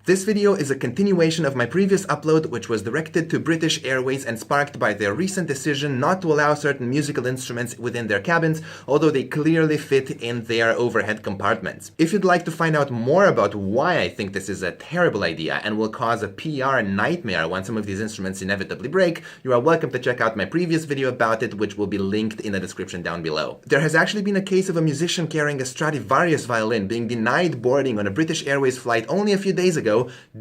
This video is a continuation of my previous upload, which was directed to British Airways and sparked by their recent decision not to allow certain musical instruments within their cabins, although they clearly fit in their overhead compartments. If you'd like to find out more about why I think this is a terrible idea and will cause a PR nightmare when some of these instruments inevitably break, you are welcome to check out my previous video about it, which will be linked in the description down below. There has actually been a case of a musician carrying a Stradivarius violin being denied boarding on a British Airways flight only a few days ago,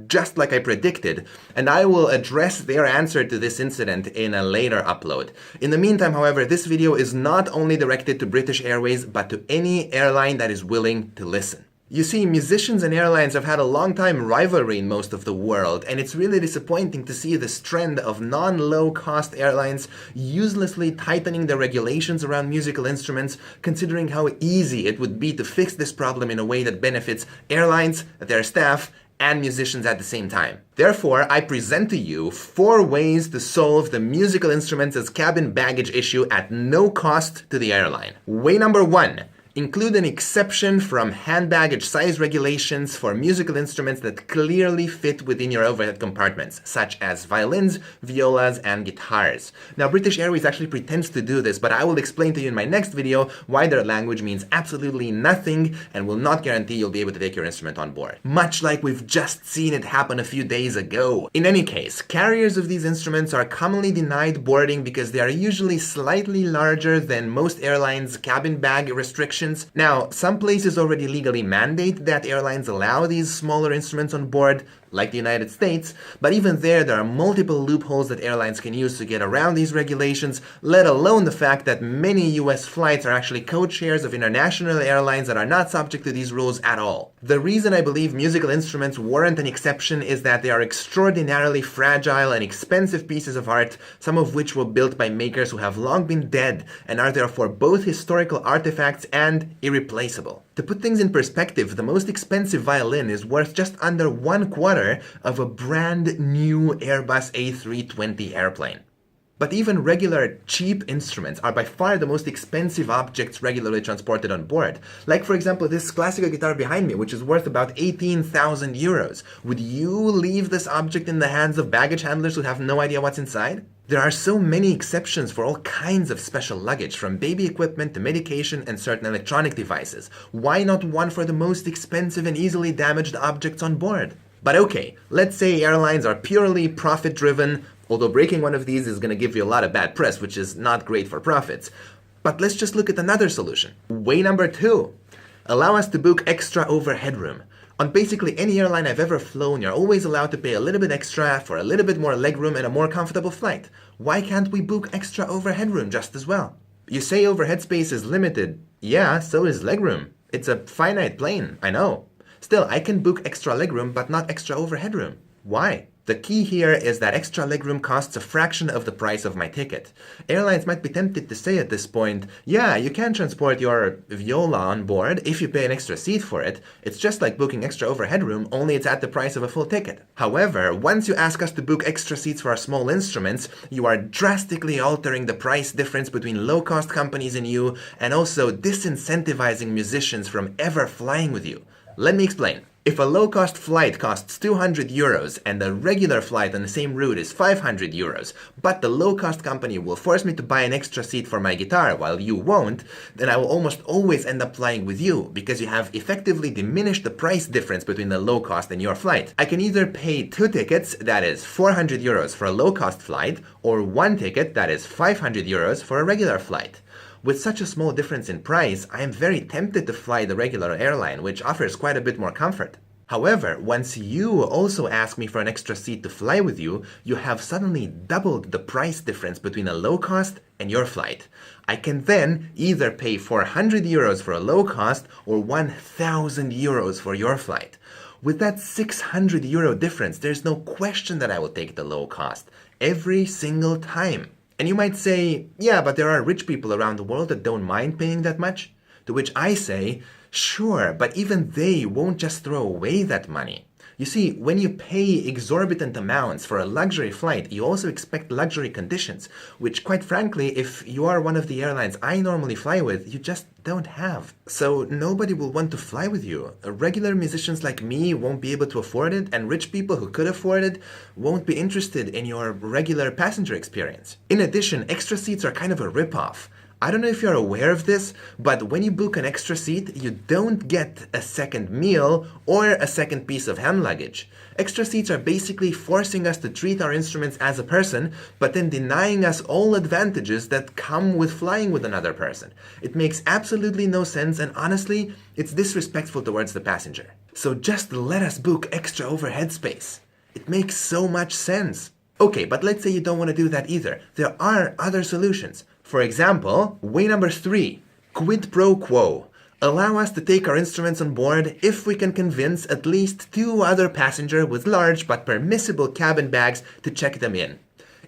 just like I predicted, and I will address their answer to this incident in a later upload. In the meantime, however, this video is not only directed to British Airways, but to any airline that is willing to listen. You see, musicians and airlines have had a long-time rivalry in most of the world, and it's really disappointing to see this trend of non-low-cost airlines uselessly tightening the regulations around musical instruments, considering how easy it would be to fix this problem in a way that benefits airlines, their staff, and musicians at the same time. Therefore, I present to you 4 ways to solve the musical instruments as cabin baggage issue at no cost to the airline. Way number 1. Include an exception from hand baggage size regulations for musical instruments that clearly fit within your overhead compartments, such as violins, violas, and guitars. Now, British Airways actually pretends to do this, but I will explain to you in my next video why their language means absolutely nothing and will not guarantee you'll be able to take your instrument on board. Much like we've just seen it happen a few days ago. In any case, carriers of these instruments are commonly denied boarding because they are usually slightly larger than most airlines' cabin bag restrictions. Now, some places already legally mandate that airlines allow these smaller instruments on board, like the United States, but even there are multiple loopholes that airlines can use to get around these regulations, let alone the fact that many US flights are actually code shares of international airlines that are not subject to these rules at all. The reason I believe musical instruments warrant an exception is that they are extraordinarily fragile and expensive pieces of art, some of which were built by makers who have long been dead and are therefore both historical artifacts and irreplaceable. To put things in perspective, the most expensive violin is worth just under 1/4 of a brand new Airbus A320 airplane. But even regular cheap instruments are by far the most expensive objects regularly transported on board. Like, for example, this classical guitar behind me, which is worth about 18,000 euros. Would you leave this object in the hands of baggage handlers who have no idea what's inside? There are so many exceptions for all kinds of special luggage, from baby equipment to medication and certain electronic devices. Why not one for the most expensive and easily damaged objects on board? But okay, let's say airlines are purely profit-driven, although breaking one of these is going to give you a lot of bad press, which is not great for profits. But let's just look at another solution. Way number 2. Allow us to book extra overhead room. On basically any airline I've ever flown, you're always allowed to pay a little bit extra for a little bit more legroom and a more comfortable flight. Why can't we book extra overhead room just as well? You say overhead space is limited. Yeah, so is legroom. It's a finite plane, I know. Still, I can book extra legroom, but not extra overhead room. Why? The key here is that extra legroom costs a fraction of the price of my ticket. Airlines might be tempted to say at this point, yeah, you can transport your viola on board if you pay an extra seat for it. It's just like booking extra overhead room, only it's at the price of a full ticket. However, once you ask us to book extra seats for our small instruments, you are drastically altering the price difference between low-cost companies and you, and also disincentivizing musicians from ever flying with you. Let me explain. If a low-cost flight costs 200 euros and a regular flight on the same route is 500 euros, but the low-cost company will force me to buy an extra seat for my guitar while you won't, then I will almost always end up flying with you because you have effectively diminished the price difference between the low-cost and your flight. I can either pay 2 tickets, that is 400 euros for a low-cost flight, or 1 ticket, that is 500 euros for a regular flight. With such a small difference in price, I am very tempted to fly the regular airline, which offers quite a bit more comfort. However, once you also ask me for an extra seat to fly with you, you have suddenly doubled the price difference between a low cost and your flight. I can then either pay 400 euros for a low cost or 1,000 euros for your flight. With that 600 euro difference, there's no question that I will take the low cost every single time. And you might say, yeah, but there are rich people around the world that don't mind paying that much. To which I say, sure, but even they won't just throw away that money. You see, when you pay exorbitant amounts for a luxury flight, you also expect luxury conditions, which quite frankly, if you are one of the airlines I normally fly with, you just don't have. So nobody will want to fly with you. Regular musicians like me won't be able to afford it, and rich people who could afford it won't be interested in your regular passenger experience. In addition, extra seats are kind of a ripoff. I don't know if you're aware of this, but when you book an extra seat, you don't get a second meal or a second piece of hand luggage. Extra seats are basically forcing us to treat our instruments as a person, but then denying us all advantages that come with flying with another person. It makes absolutely no sense, and honestly, it's disrespectful towards the passenger. So just let us book extra overhead space. It makes so much sense. Okay, but let's say you don't want to do that either. There are other solutions. For example, way number 3, quid pro quo. Allow us to take our instruments on board if we can convince at least 2 other passengers with large but permissible cabin bags to check them in.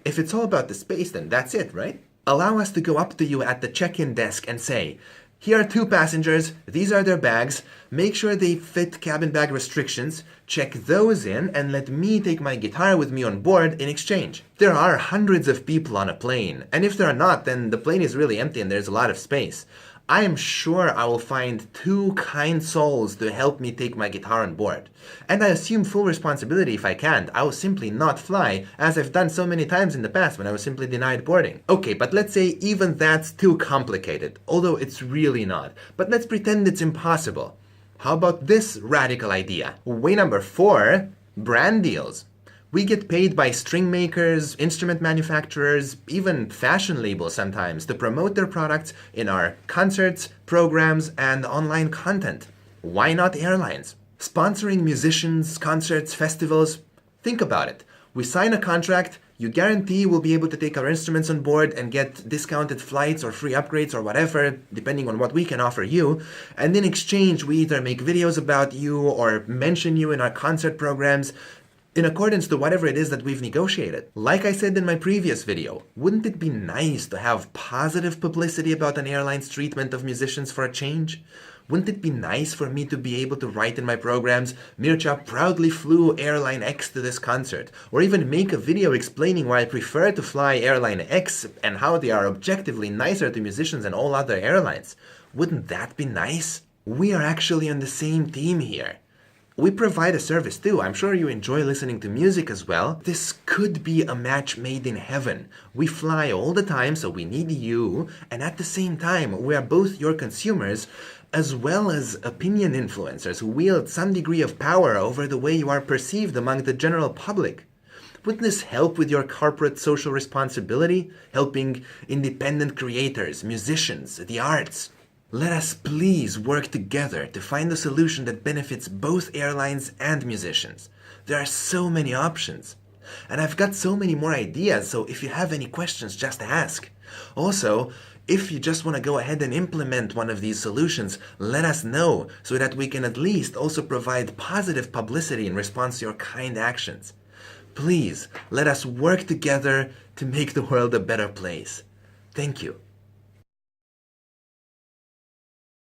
If it's all about the space, then that's it, right? Allow us to go up to you at the check-in desk and say, here are 2 passengers, these are their bags, make sure they fit cabin bag restrictions, check those in, and let me take my guitar with me on board in exchange. There are hundreds of people on a plane, and if there are not, then the plane is really empty and there's a lot of space. I am sure I will find 2 kind souls to help me take my guitar on board. And I assume full responsibility if I can't. I will simply not fly, as I've done so many times in the past when I was simply denied boarding. Okay, but let's say even that's too complicated, although it's really not. But let's pretend it's impossible. How about this radical idea? Way number 4, brand deals. We get paid by string makers, instrument manufacturers, even fashion labels sometimes to promote their products in our concerts, programs, and online content. Why not airlines? Sponsoring musicians, concerts, festivals? Think about it. We sign a contract, you guarantee we'll be able to take our instruments on board and get discounted flights or free upgrades or whatever, depending on what we can offer you. And in exchange, we either make videos about you or mention you in our concert programs, in accordance to whatever it is that we've negotiated. Like I said in my previous video, wouldn't it be nice to have positive publicity about an airline's treatment of musicians for a change? Wouldn't it be nice for me to be able to write in my programs, Mircea proudly flew Airline X to this concert, or even make a video explaining why I prefer to fly Airline X and how they are objectively nicer to musicians than all other airlines? Wouldn't that be nice? We are actually on the same team here. We provide a service too. I'm sure you enjoy listening to music as well. This could be a match made in heaven. We fly all the time, so we need you, and at the same time, we are both your consumers as well as opinion influencers who wield some degree of power over the way you are perceived among the general public. Wouldn't this help with your corporate social responsibility, helping independent creators, musicians, the arts? Let us please work together to find a solution that benefits both airlines and musicians. There are so many options. And I've got so many more ideas, so if you have any questions, just ask. Also, if you just want to go ahead and implement one of these solutions, let us know so that we can at least also provide positive publicity in response to your kind actions. Please, let us work together to make the world a better place. Thank you.